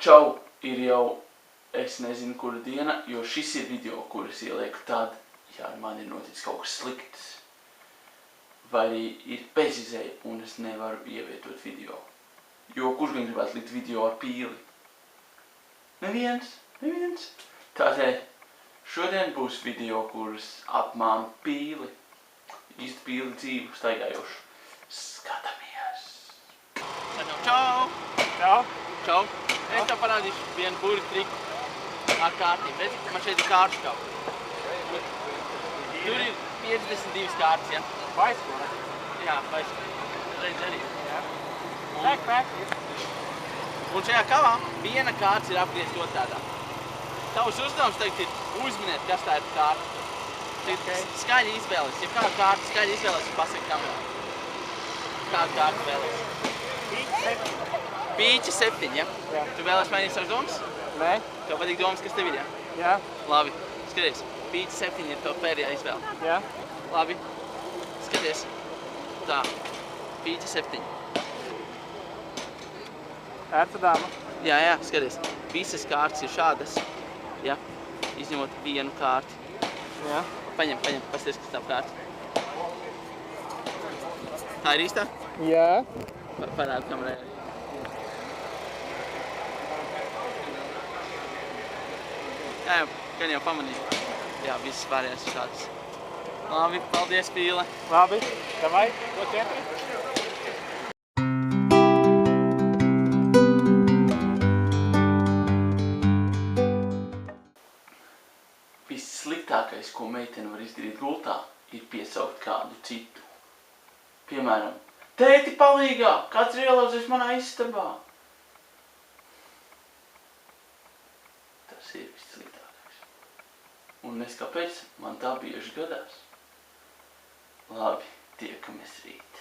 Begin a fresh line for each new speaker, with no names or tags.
Čau, ir jau, es nezinu, kura diena, jo šis ir video, kuras ielieku tad, ja ar mani ir noticis kaut kas slikts. Vai arī ir bezizēja un es nevaru ievietot video. Jo kurš gan gribētu likt video ar pīli? Neviens. Tātad šodien būs video, kuras apmāna pīli. Īsti pīli dzīvu staigājošu. Skatāmies! Čau! Čau! Es tev parādīšu vienu burvi triku ar kārtīm. Redzi, man šeit ir kāršu kaut. Tur ir 52 kārtas, ja?
Bicycle?
Jā, bicycle. Redzi arī.
Backpack.
Un šajā kavā viena kārts ir apgriezt otrādā. Tavs uzdevums tagad ir uzminēt, kas tā ir kārta. Skaļi izvēlies. Ja kāda kārta skaļi izvēlies, pasaka kamerā. Kāda kārta vēlies? Pīķi 7, ja?
Jā.
Tu vēlies mainīt savas domas?
Nē.
Tev patīk domas, kas tev ir, ja?
Jā.
Labi. Skaties. Pīķi 7 ir tev pēdējā izvēle.
Jā.
Labi. Skaties. Tā. Pīķi 7.
Ērta dāma.
Jā, skaties. Visas kārtas ir šādas. Ja? Izņemot vienu kārti.
Jā.
Paņem. Pasties, kas tavu kārti. Tā ir īstā?
Jā.
Parādi kamerā. Jā, gan jau pamanīju. Jā, visas pārējās ir šādas. Labi, paldies, pīle.
Labi. Davai, ko cieti?
Vissliktākais, ko meitene var izdarīt gultā, ir piesaukt kādu citu. Piemēram, tēti palīgā, kāds ir ielauzies manā istabā. Tas ir vissliktākais. Un nes kāpēc man tā bieži gadās. Labi, tiekamies rīt.